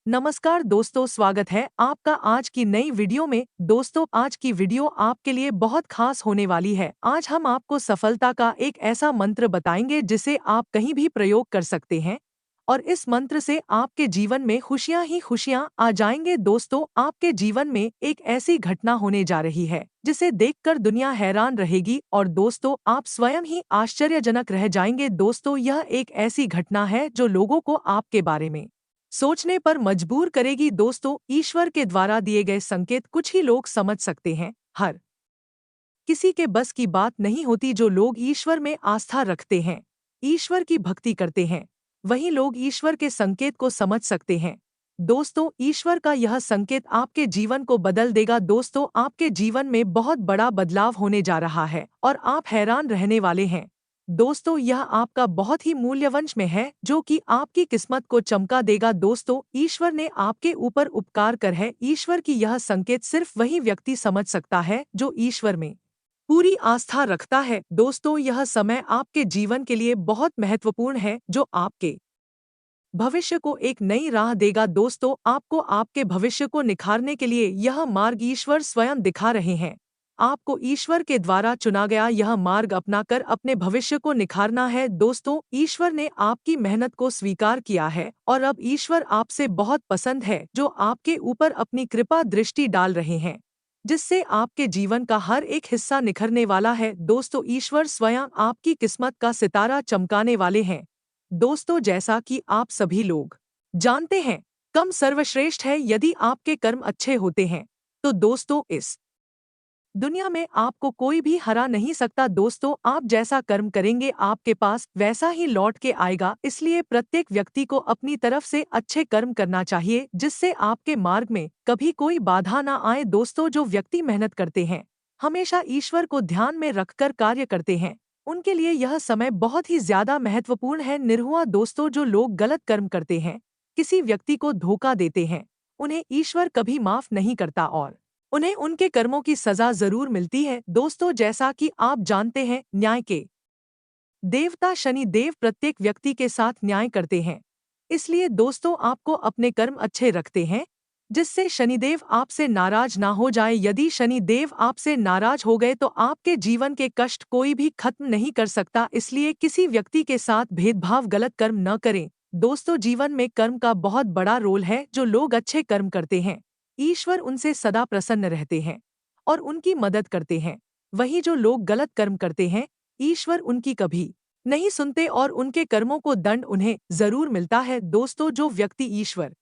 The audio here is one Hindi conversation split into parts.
नमस्कार दोस्तों, स्वागत है आपका आज की नई वीडियो में। दोस्तों, आज की वीडियो आपके लिए बहुत खास होने वाली है। आज हम आपको सफलता का एक ऐसा मंत्र बताएंगे जिसे आप कहीं भी प्रयोग कर सकते हैं और इस मंत्र से आपके जीवन में खुशियां ही खुशियां आ जाएंगे। दोस्तों, आपके जीवन में एक ऐसी घटना होने जा रही है जिसे देखकर दुनिया हैरान रहेगी और दोस्तों आप स्वयं ही आश्चर्यजनक रह जाएंगे। दोस्तों, यह एक ऐसी घटना है जो लोगों को आपके बारे में सोचने पर मजबूर करेगी। दोस्तों, ईश्वर के द्वारा दिए गए संकेत कुछ ही लोग समझ सकते हैं। हर किसी के बस की बात नहीं होती। जो लोग ईश्वर में आस्था रखते हैं, ईश्वर की भक्ति करते हैं, वही लोग ईश्वर के संकेत को समझ सकते हैं। दोस्तों, ईश्वर का यह संकेत आपके जीवन को बदल देगा। दोस्तों, आपके जीवन में बहुत बड़ा बदलाव होने जा रहा है और आप हैरान रहने वाले हैं। दोस्तों, यह आपका बहुत ही मूल्यवंश में है जो कि आपकी किस्मत को चमका देगा। दोस्तों, ईश्वर ने आपके ऊपर उपकार कर है। ईश्वर की यह संकेत सिर्फ वही व्यक्ति समझ सकता है जो ईश्वर में पूरी आस्था रखता है। दोस्तों, यह समय आपके जीवन के लिए बहुत महत्वपूर्ण है जो आपके भविष्य को एक नई राह देगा। दोस्तों, आपको आपके भविष्य को निखारने के लिए यह मार्ग ईश्वर स्वयं दिखा रहे हैं। आपको ईश्वर के द्वारा चुना गया यह मार्ग अपनाकर अपने भविष्य को निखारना है। दोस्तों, ईश्वर ने आपकी मेहनत को स्वीकार किया है और अब ईश्वर आपसे बहुत पसंद है जो आपके ऊपर अपनी कृपा दृष्टि डाल रहे हैं, जिससे आपके जीवन का हर एक हिस्सा निखरने वाला है। दोस्तों, ईश्वर स्वयं आपकी किस्मत का सितारा चमकाने वाले हैं। दोस्तों, जैसा कि आप सभी लोग जानते हैं, कर्म सर्वश्रेष्ठ है। यदि आपके कर्म अच्छे होते हैं तो दोस्तों इस दुनिया में आपको कोई भी हरा नहीं सकता। दोस्तों, आप जैसा कर्म करेंगे आपके पास वैसा ही लौट के आएगा। इसलिए प्रत्येक व्यक्ति को अपनी तरफ से अच्छे कर्म करना चाहिए जिससे आपके मार्ग में कभी कोई बाधा ना आए। दोस्तों, जो व्यक्ति मेहनत करते हैं, हमेशा ईश्वर को ध्यान में रखकर कार्य करते हैं, उनके लिए यह समय बहुत ही ज्यादा महत्वपूर्ण है। निरहुआ दोस्तों, जो लोग गलत कर्म करते हैं, किसी व्यक्ति को धोखा देते हैं, उन्हें ईश्वर कभी माफ नहीं करता और उन्हें उनके कर्मों की सजा जरूर मिलती है। दोस्तों, जैसा कि आप जानते हैं, न्याय के देवता शनि देव प्रत्येक व्यक्ति के साथ न्याय करते हैं। इसलिए दोस्तों, आपको अपने कर्म अच्छे रखते हैं जिससे शनिदेव आपसे नाराज ना हो जाए। यदि शनिदेव आपसे नाराज हो गए तो आपके जीवन के कष्ट कोई भी खत्म नहीं कर सकता। इसलिए किसी व्यक्ति के साथ भेदभाव, गलत कर्म न करें। दोस्तों, जीवन में कर्म का बहुत बड़ा रोल है। जो लोग अच्छे कर्म करते हैं, ईश्वर उनसे सदा प्रसन्न रहते हैं और उनकी मदद करते हैं। वही जो लोग गलत कर्म करते हैं, ईश्वर उनकी कभी नहीं सुनते और उनके कर्मों को दंड उन्हें जरूर मिलता है। दोस्तों, जो व्यक्ति ईश्वर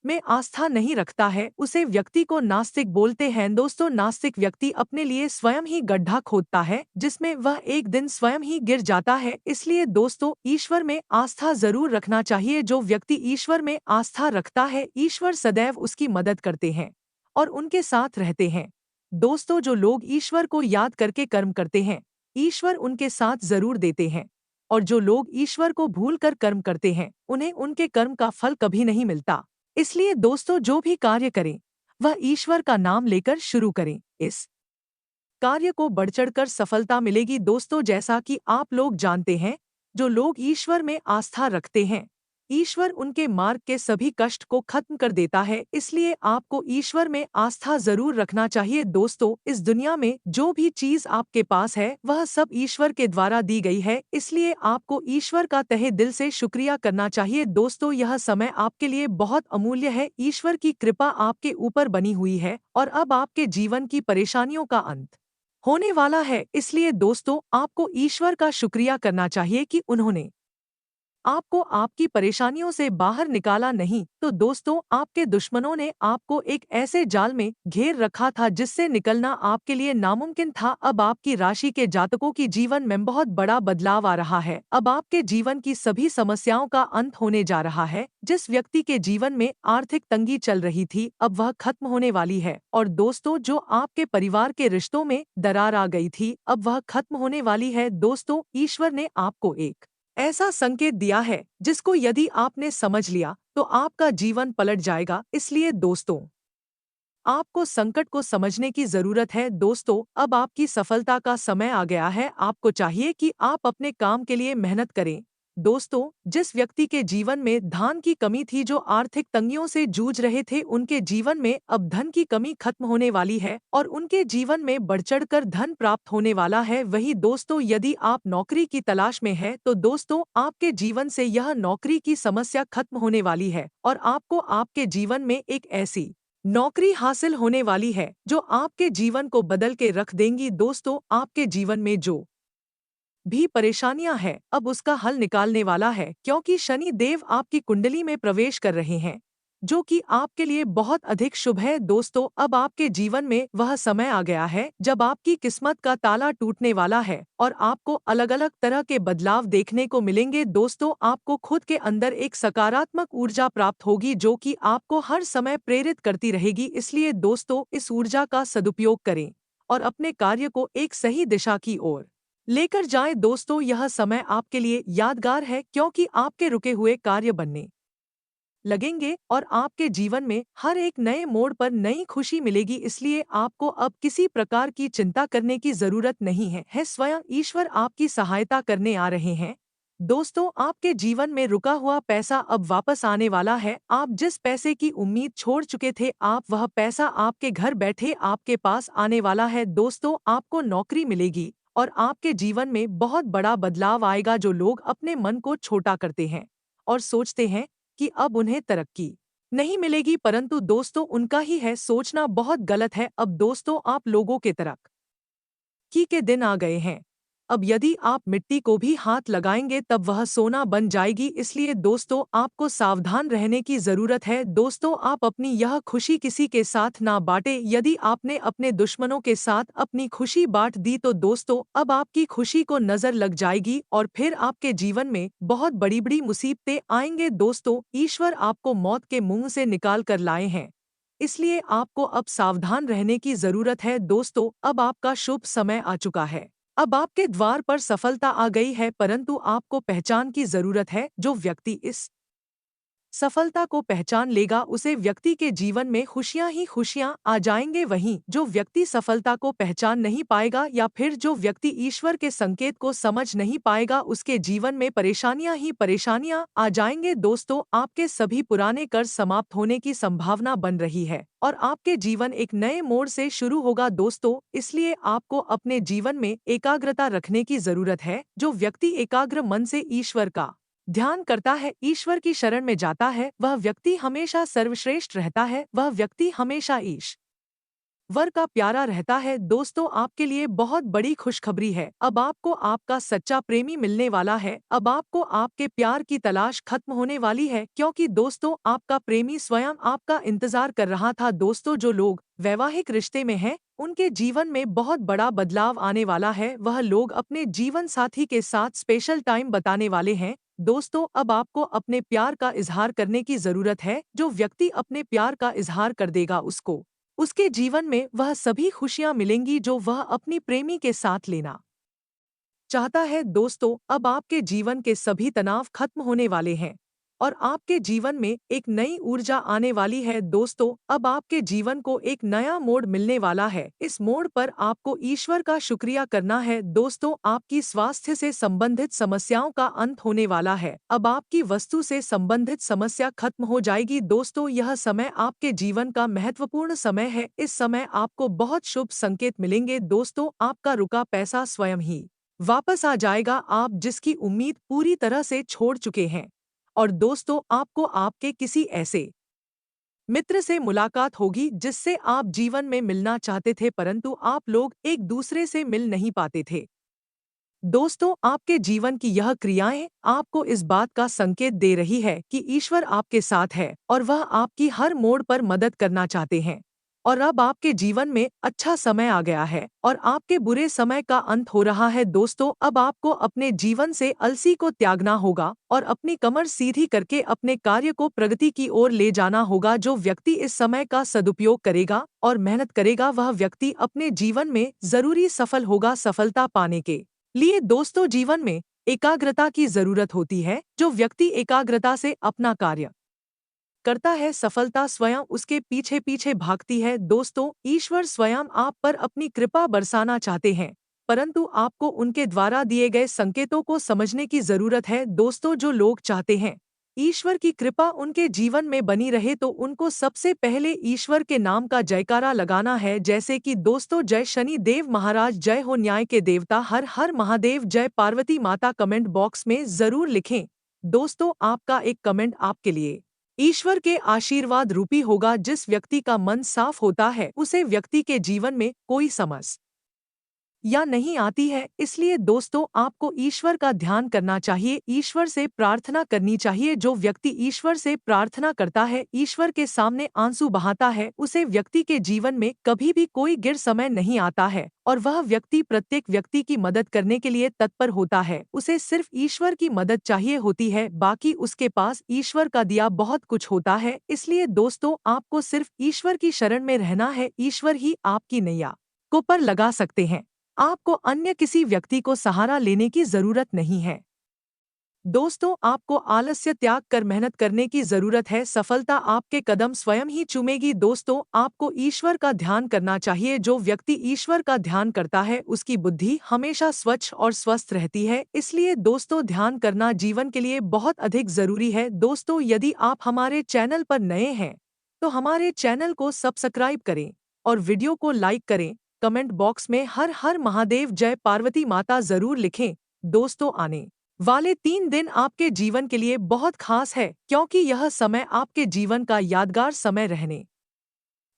में आस्था नहीं रखता है उसे व्यक्ति को नास्तिक बोलते हैं। दोस्तों, नास्तिक व्यक्ति अपने लिए स्वयं ही गड्ढा खोदता है जिसमें वह एक दिन स्वयं ही गिर जाता है। इसलिए दोस्तों, ईश्वर में आस्था जरूर रखना चाहिए। जो व्यक्ति ईश्वर में आस्था रखता है, ईश्वर सदैव उसकी मदद करते हैं और उनके साथ रहते हैं। दोस्तों, जो लोग ईश्वर को याद करके कर्म करते हैं, ईश्वर उनके साथ जरूर देते हैं और जो लोग ईश्वर को भूलकर कर्म करते हैं, उन्हें उनके कर्म का फल कभी नहीं मिलता। इसलिए दोस्तों, जो भी कार्य करें वह ईश्वर का नाम लेकर शुरू करें। इस कार्य को बढ़-चढ़कर सफलता मिलेगी। दोस्तों, जैसा कि आप लोग जानते हैं, जो लोग ईश्वर में आस्था रखते हैं, ईश्वर उनके मार्ग के सभी कष्ट को खत्म कर देता है। इसलिए आपको ईश्वर में आस्था जरूर रखना चाहिए। दोस्तों, इस दुनिया में जो भी चीज आपके पास है वह सब ईश्वर के द्वारा दी गई है। इसलिए आपको ईश्वर का तहे दिल से शुक्रिया करना चाहिए। दोस्तों, यह समय आपके लिए बहुत अमूल्य है। ईश्वर की कृपा आपके ऊपर बनी हुई है और अब आपके जीवन की परेशानियों का अंत होने वाला है। इसलिए दोस्तों, आपको ईश्वर का शुक्रिया करना चाहिए कि उन्होंने आपको आपकी परेशानियों से बाहर निकाला। नहीं तो दोस्तों, आपके दुश्मनों ने आपको एक ऐसे जाल में घेर रखा था जिससे निकलना आपके लिए नामुमकिन था। अब आपकी राशि के जातकों की जीवन में बहुत बड़ा बदलाव आ रहा है। अब आपके जीवन की सभी समस्याओं का अंत होने जा रहा है। जिस व्यक्ति के जीवन में आर्थिक तंगी चल रही थी, अब वह खत्म होने वाली है। और दोस्तों, जो आपके परिवार के रिश्तों में दरार आ गई थी, अब वह खत्म होने वाली है। दोस्तों, ईश्वर ने आपको एक ऐसा संकेत दिया है जिसको यदि आपने समझ लिया तो आपका जीवन पलट जाएगा। इसलिए दोस्तों, आपको संकट को समझने की जरूरत है। दोस्तों, अब आपकी सफलता का समय आ गया है। आपको चाहिए कि आप अपने काम के लिए मेहनत करें, दोस्तों, जिस व्यक्ति के जीवन में धन की कमी थी, जो आर्थिक तंगियों से जूझ रहे थे, उनके जीवन में अब धन की कमी खत्म होने वाली है और उनके जीवन में बढ़-चढ़ कर धन प्राप्त होने वाला है। वही दोस्तों, यदि आप नौकरी की तलाश में हैं, तो दोस्तों आपके जीवन से यह नौकरी की समस्या खत्म होने वाली है और आपको आपके जीवन में एक ऐसी नौकरी हासिल होने वाली है जो आपके जीवन को बदल के रख देंगी। दोस्तों, आपके जीवन में जो भी परेशानियां हैं, अब उसका हल निकालने वाला है, क्योंकि शनि देव आपकी कुंडली में प्रवेश कर रहे हैं, जो कि आपके लिए बहुत अधिक शुभ है। दोस्तों, अब आपके जीवन में वह समय आ गया है जब आपकी किस्मत का ताला टूटने वाला है और आपको अलग-अलग तरह के बदलाव देखने को मिलेंगे। दोस्तों, आपको खुद के अंदर एक सकारात्मक ऊर्जा प्राप्त होगी, जो कि आपको हर समय प्रेरित करती रहेगी। इसलिए दोस्तों, इस ऊर्जा का सदुपयोग करें और अपने कार्य को एक सही दिशा की ओर लेकर जाएं। दोस्तों, यह समय आपके लिए यादगार है, क्योंकि आपके रुके हुए कार्य बनने लगेंगे और आपके जीवन में हर एक नए मोड़ पर नई खुशी मिलेगी। इसलिए आपको अब किसी प्रकार की चिंता करने की जरूरत नहीं है। स्वयं ईश्वर आपकी सहायता करने आ रहे हैं। दोस्तों, आपके जीवन में रुका हुआ पैसा अब वापस आने वाला है। आप जिस पैसे की उम्मीद छोड़ चुके थे, आप वह पैसा आपके घर बैठे आपके पास आने वाला है। दोस्तों, आपको नौकरी मिलेगी और आपके जीवन में बहुत बड़ा बदलाव आएगा। जो लोग अपने मन को छोटा करते हैं और सोचते हैं कि अब उन्हें तरक्की नहीं मिलेगी, परंतु दोस्तों, उनका ही है सोचना बहुत गलत है। अब दोस्तों, आप लोगों के तरक्की के दिन आ गए हैं। अब यदि आप मिट्टी को भी हाथ लगाएंगे, तब वह सोना बन जाएगी। इसलिए दोस्तों, आपको सावधान रहने की जरूरत है। दोस्तों, आप अपनी यह खुशी किसी के साथ ना बांटें। यदि आपने अपने दुश्मनों के साथ अपनी खुशी बांट दी, तो दोस्तों अब आपकी खुशी को नजर लग जाएगी और फिर आपके जीवन में बहुत बड़ी बड़ी मुसीबतें आएंगे। दोस्तों, ईश्वर आपको मौत के मुंह से निकाल कर लाए हैं, इसलिए आपको अब सावधान रहने की जरूरत है। दोस्तों, अब आपका शुभ समय आ चुका है। अब आपके द्वार पर सफलता आ गई है, परंतु आपको पहचान की जरूरत है। जो व्यक्ति इस सफलता को पहचान लेगा, उसे व्यक्ति के जीवन में खुशियां ही खुशियां आ जाएंगे। वहीं जो व्यक्ति सफलता को पहचान नहीं पाएगा या फिर जो व्यक्ति ईश्वर के संकेत को समझ नहीं पाएगा, उसके जीवन में परेशानियां ही परेशानियां आ जाएंगे। दोस्तों, आपके सभी पुराने कर्ज समाप्त होने की संभावना बन रही है और आपके जीवन एक नए मोड़ से शुरू होगा। दोस्तों, इसलिए आपको अपने जीवन में एकाग्रता रखने की जरूरत है। जो व्यक्ति एकाग्र मन से ईश्वर का ध्यान करता है, ईश्वर की शरण में जाता है, वह व्यक्ति हमेशा सर्वश्रेष्ठ रहता है, वह व्यक्ति हमेशा ईश्वर का प्यारा रहता है। दोस्तों, आपके लिए बहुत बड़ी खुशखबरी है। अब आपको आपका सच्चा प्रेमी मिलने वाला है। अब आपको आपके प्यार की तलाश खत्म होने वाली है, क्योंकि दोस्तों आपका प्रेमी स्वयं आपका इंतजार कर रहा था। दोस्तों, जो लोग वैवाहिक रिश्ते में हैं, उनके जीवन में बहुत बड़ा बदलाव आने वाला है। वह लोग अपने जीवन साथी के साथ स्पेशल टाइम बताने वाले हैं। दोस्तों, अब आपको अपने प्यार का इजहार करने की जरूरत है। जो व्यक्ति अपने प्यार का इजहार कर देगा, उसको उसके जीवन में वह सभी खुशियां मिलेंगी जो वह अपनी प्रेमी के साथ लेना चाहता है। दोस्तों, अब आपके जीवन के सभी तनाव खत्म होने वाले हैं और आपके जीवन में एक नई ऊर्जा आने वाली है। दोस्तों, अब आपके जीवन को एक नया मोड़ मिलने वाला है। इस मोड़ पर आपको ईश्वर का शुक्रिया करना है। दोस्तों, आपकी स्वास्थ्य से संबंधित समस्याओं का अंत होने वाला है। अब आपकी वस्तु से संबंधित समस्या खत्म हो जाएगी। दोस्तों, यह समय आपके जीवन का महत्वपूर्ण समय है। इस समय आपको बहुत शुभ संकेत मिलेंगे। दोस्तों, आपका रुका पैसा स्वयं ही वापस आ जाएगा, आप जिसकी उम्मीद पूरी तरह से छोड़ चुके हैं। और दोस्तों, आपको आपके किसी ऐसे मित्र से मुलाकात होगी जिससे आप जीवन में मिलना चाहते थे, परंतु आप लोग एक दूसरे से मिल नहीं पाते थे। दोस्तों, आपके जीवन की यह क्रियाएं आपको इस बात का संकेत दे रही है कि ईश्वर आपके साथ है और वह आपकी हर मोड़ पर मदद करना चाहते हैं। और अब आपके जीवन में अच्छा समय आ गया है और आपके बुरे समय का अंत हो रहा है। दोस्तों, अब आपको अपने जीवन से अलसी को त्यागना होगा और अपनी कमर सीधी करके अपने कार्य को प्रगति की ओर ले जाना होगा। जो व्यक्ति इस समय का सदुपयोग करेगा और मेहनत करेगा, वह व्यक्ति अपने जीवन में जरूरी सफल होगा। सफलता पाने के लिए दोस्तों, जीवन में एकाग्रता की जरूरत होती है। जो व्यक्ति एकाग्रता से अपना कार्य करता है, सफलता स्वयं उसके पीछे पीछे भागती है। दोस्तों, ईश्वर स्वयं आप पर अपनी कृपा बरसाना चाहते हैं परंतु आपको उनके द्वारा दिए गए संकेतों को समझने की जरूरत है। दोस्तों, जो लोग चाहते हैं ईश्वर की कृपा उनके जीवन में बनी रहे तो उनको सबसे पहले ईश्वर के नाम का जयकारा लगाना है, जैसे कि दोस्तों, जय शनि देव महाराज, जय हो न्याय के देवता, हर हर महादेव, जय पार्वती माता। कमेंट बॉक्स में जरूर लिखें। दोस्तों, आपका एक कमेंट आपके लिए ईश्वर के आशीर्वाद रूपी होगा। जिस व्यक्ति का मन साफ होता है उसे व्यक्ति के जीवन में कोई समस्या या नहीं आती है। इसलिए दोस्तों, आपको ईश्वर का ध्यान करना चाहिए, ईश्वर से प्रार्थना करनी चाहिए। जो व्यक्ति ईश्वर से प्रार्थना करता है, ईश्वर के सामने आंसू बहाता है, उसे व्यक्ति के जीवन में कभी भी कोई गिर समय नहीं आता है और वह व्यक्ति प्रत्येक व्यक्ति की मदद करने के लिए तत्पर होता है। उसे सिर्फ ईश्वर की मदद चाहिए होती है, बाकी उसके पास ईश्वर का दिया बहुत कुछ होता है। इसलिए दोस्तों, आपको सिर्फ ईश्वर की शरण में रहना है, ईश्वर ही आपकी नैया को पार लगा सकते हैं। आपको अन्य किसी व्यक्ति को सहारा लेने की जरूरत नहीं है। दोस्तों, आपको आलस्य त्याग कर मेहनत करने की जरूरत है, सफलता आपके कदम स्वयं ही चूमेगी। दोस्तों, आपको ईश्वर का ध्यान करना चाहिए। जो व्यक्ति ईश्वर का ध्यान करता है उसकी बुद्धि हमेशा स्वच्छ और स्वस्थ रहती है। इसलिए दोस्तों, ध्यान करना जीवन के लिए बहुत अधिक जरूरी है। दोस्तों, यदि आप हमारे चैनल पर नए हैं तो हमारे चैनल को सब्सक्राइब करें और वीडियो को लाइक करें। कमेंट बॉक्स में हर हर महादेव, जय पार्वती माता जरूर लिखें। दोस्तों, आने वाले 3 दिन आपके जीवन के लिए बहुत खास है, क्योंकि यह समय आपके जीवन का यादगार समय रहने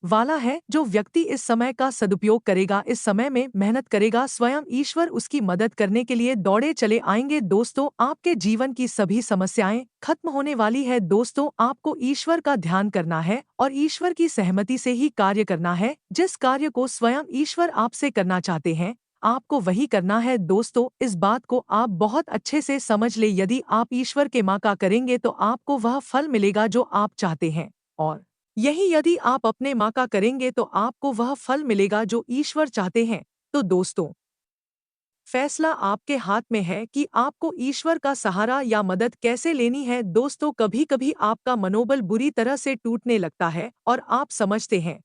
वाला है। जो व्यक्ति इस समय का सदुपयोग करेगा, इस समय में मेहनत करेगा, स्वयं ईश्वर उसकी मदद करने के लिए दौड़े चले आएंगे। दोस्तों, आपके जीवन की सभी समस्याएं खत्म होने वाली है। दोस्तों, आपको ईश्वर का ध्यान करना है और ईश्वर की सहमति से ही कार्य करना है। जिस कार्य को स्वयं ईश्वर आपसे करना चाहते हैं, आपको वही करना है। दोस्तों, इस बात को आप बहुत अच्छे से समझ ले, यदि आप ईश्वर के माँ का करेंगे तो आपको वह फल मिलेगा जो आप चाहते हैं, और यही यदि आप अपने माँ का करेंगे तो आपको वह फल मिलेगा जो ईश्वर चाहते हैं। तो दोस्तों, फैसला आपके हाथ में है कि आपको ईश्वर का सहारा या मदद कैसे लेनी है। दोस्तों, कभी कभी आपका मनोबल बुरी तरह से टूटने लगता है और आप समझते हैं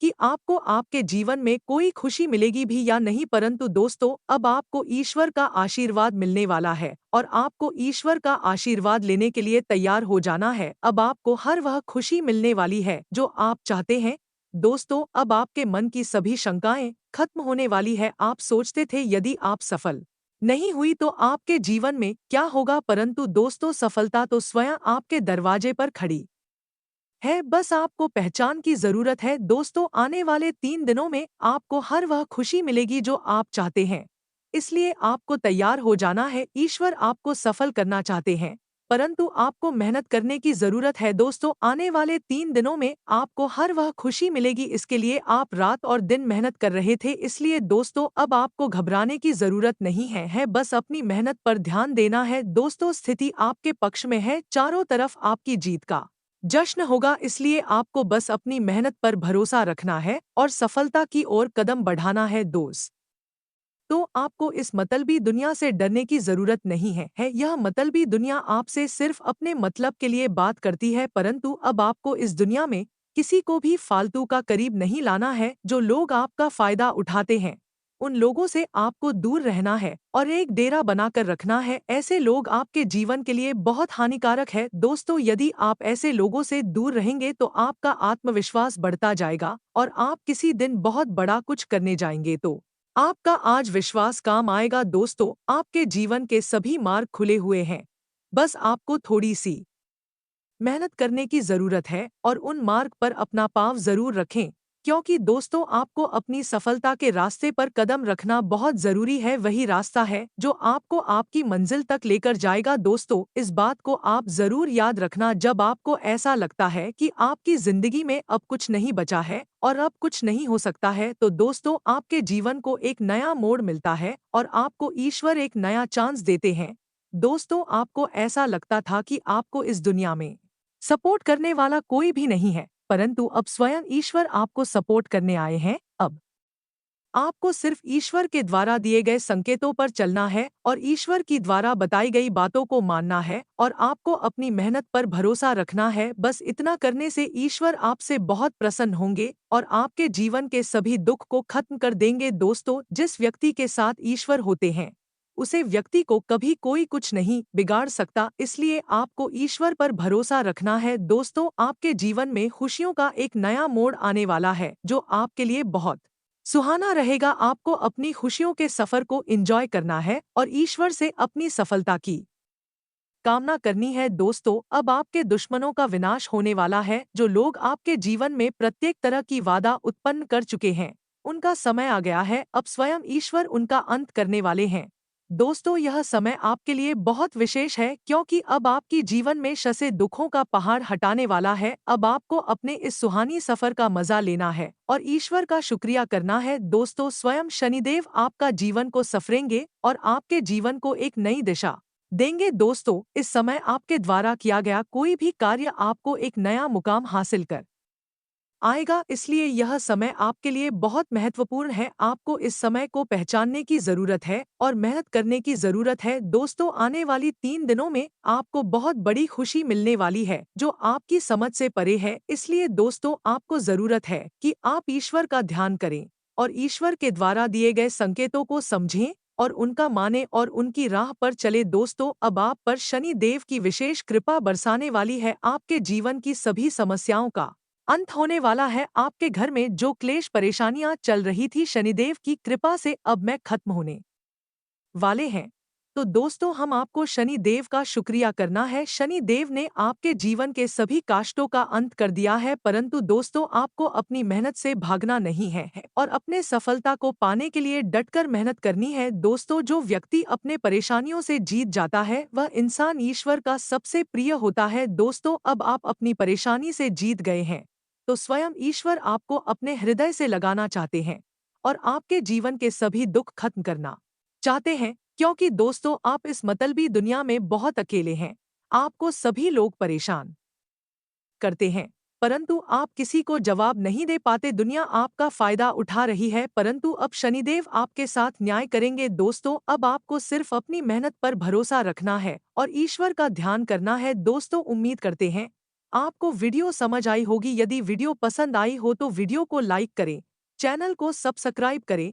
कि आपको आपके जीवन में कोई खुशी मिलेगी भी या नहीं, परंतु दोस्तों, अब आपको ईश्वर का आशीर्वाद मिलने वाला है और आपको ईश्वर का आशीर्वाद लेने के लिए तैयार हो जाना है। अब आपको हर वह खुशी मिलने वाली है जो आप चाहते हैं। दोस्तों, अब आपके मन की सभी शंकाएं खत्म होने वाली है। आप सोचते थे यदि आप सफल नहीं हुई तो आपके जीवन में क्या होगा, परंतु दोस्तों, सफलता तो स्वयं आपके दरवाजे पर खड़ी है, बस आपको पहचान की जरूरत है। दोस्तों, आने वाले 3 दिनों में आपको हर वह खुशी मिलेगी जो आप चाहते हैं। इसलिए आपको तैयार हो जाना है। ईश्वर आपको सफल करना चाहते हैं, परंतु आपको मेहनत करने की जरूरत है। दोस्तों, आने वाले 3 दिनों में आपको हर वह खुशी मिलेगी। इसके लिए आप रात और दिन मेहनत कर रहे थे। इसलिए दोस्तों, अब आपको घबराने की जरूरत नहीं है, बस अपनी मेहनत पर ध्यान देना है। दोस्तों, स्थिति आपके पक्ष में है, चारों तरफ आपकी जीत का जश्न होगा। इसलिए आपको बस अपनी मेहनत पर भरोसा रखना है और सफलता की ओर कदम बढ़ाना है। दोस्त, तो आपको इस मतलबी दुनिया से डरने की जरूरत नहीं है। यह मतलबी दुनिया आपसे सिर्फ अपने मतलब के लिए बात करती है, परंतु अब आपको इस दुनिया में किसी को भी फालतू का करीब नहीं लाना है। जो लोग आपका फायदा उठाते हैं, उन लोगों से आपको दूर रहना है और एक डेरा बनाकर रखना है। ऐसे लोग आपके जीवन के लिए बहुत हानिकारक है। दोस्तों, यदि आप ऐसे लोगों से दूर रहेंगे तो आपका आत्मविश्वास बढ़ता जाएगा और आप किसी दिन बहुत बड़ा कुछ करने जाएंगे तो आपका आज विश्वास काम आएगा। दोस्तों, आपके जीवन के सभी मार्ग खुले हुए हैं, बस आपको थोड़ी सी मेहनत करने की जरूरत है और उन मार्ग पर अपना पांव जरूर रखें, क्योंकि दोस्तों, आपको अपनी सफलता के रास्ते पर कदम रखना बहुत जरूरी है। वही रास्ता है जो आपको आपकी मंजिल तक लेकर जाएगा। दोस्तों, इस बात को आप जरूर याद रखना, जब आपको ऐसा लगता है कि आपकी जिंदगी में अब कुछ नहीं बचा है और अब कुछ नहीं हो सकता है, तो दोस्तों, आपके जीवन को एक नया मोड़ मिलता है और आपको ईश्वर एक नया चांस देते हैं। दोस्तों, आपको ऐसा लगता था कि आपको इस दुनिया में सपोर्ट करने वाला कोई भी नहीं है, परंतु अब स्वयं ईश्वर आपको सपोर्ट करने आए हैं। अब आपको सिर्फ ईश्वर के द्वारा दिए गए संकेतों पर चलना है और ईश्वर की द्वारा बताई गई बातों को मानना है और आपको अपनी मेहनत पर भरोसा रखना है। बस इतना करने से ईश्वर आपसे बहुत प्रसन्न होंगे और आपके जीवन के सभी दुख को खत्म कर देंगे। दोस्तों, जिस व्यक्ति के साथ ईश्वर होते हैं उसे व्यक्ति को कभी कोई कुछ नहीं बिगाड़ सकता, इसलिए आपको ईश्वर पर भरोसा रखना है। दोस्तों, आपके जीवन में खुशियों का एक नया मोड़ आने वाला है जो आपके लिए बहुत सुहाना रहेगा। आपको अपनी खुशियों के सफर को एंजॉय करना है और ईश्वर से अपनी सफलता की कामना करनी है। दोस्तों, अब आपके दुश्मनों का विनाश होने वाला है। जो लोग आपके जीवन में प्रत्येक तरह की वादा उत्पन्न कर चुके हैं, उनका समय आ गया है। अब स्वयं ईश्वर उनका अंत करने वाले हैं। दोस्तों, यह समय आपके लिए बहुत विशेष है क्योंकि अब आपकी जीवन में शसे दुखों का पहाड़ हटाने वाला है। अब आपको अपने इस सुहानी सफर का मजा लेना है और ईश्वर का शुक्रिया करना है। दोस्तों, स्वयं शनिदेव आपका जीवन को सफरेंगे और आपके जीवन को एक नई दिशा देंगे। दोस्तों, इस समय आपके द्वारा किया गया कोई भी कार्य आपको एक नया मुकाम हासिल कर आएगा, इसलिए यह समय आपके लिए बहुत महत्वपूर्ण है। आपको इस समय को पहचानने की जरूरत है और मेहनत करने की जरूरत है। दोस्तों, आने वाली 3 दिनों में आपको बहुत बड़ी खुशी मिलने वाली है जो आपकी समझ से परे है। इसलिए दोस्तों, आपको जरूरत है कि आप ईश्वर का ध्यान करें और ईश्वर के द्वारा दिए गए संकेतों को समझें और उनका माने और उनकी राह पर चले। दोस्तों, अब आप पर शनि देव की विशेष कृपा बरसाने वाली है। आपके जीवन की सभी समस्याओं का अंत होने वाला है। आपके घर में जो क्लेश परेशानियां चल रही थी, शनिदेव की कृपा से अब मैं खत्म होने वाले हैं। तो दोस्तों, हम आपको शनि देव का शुक्रिया करना है। शनि देव ने आपके जीवन के सभी काष्टों का अंत कर दिया है। परंतु दोस्तों, आपको अपनी मेहनत से भागना नहीं है और अपने सफलता को पाने के लिए डटकर मेहनत करनी है। दोस्तों, जो व्यक्ति अपने परेशानियों से जीत जाता है वह इंसान ईश्वर का सबसे प्रिय होता है। दोस्तों, अब आप अपनी परेशानी से जीत गए हैं तो स्वयं ईश्वर आपको अपने हृदय से लगाना चाहते हैं और आपके जीवन के सभी दुख खत्म करना चाहते हैं। क्योंकि दोस्तों, आप इस मतलबी दुनिया में बहुत अकेले हैं। आपको सभी लोग परेशान करते हैं परंतु आप किसी को जवाब नहीं दे पाते। दुनिया आपका फायदा उठा रही है परंतु अब शनिदेव आपके साथ न्याय करेंगे। दोस्तों, अब आपको सिर्फ अपनी मेहनत पर भरोसा रखना है और ईश्वर का ध्यान करना है। दोस्तों, उम्मीद करते हैं आपको वीडियो समझ आई होगी। यदि वीडियो पसंद आई हो तो वीडियो को लाइक करें, चैनल को सब्सक्राइब करें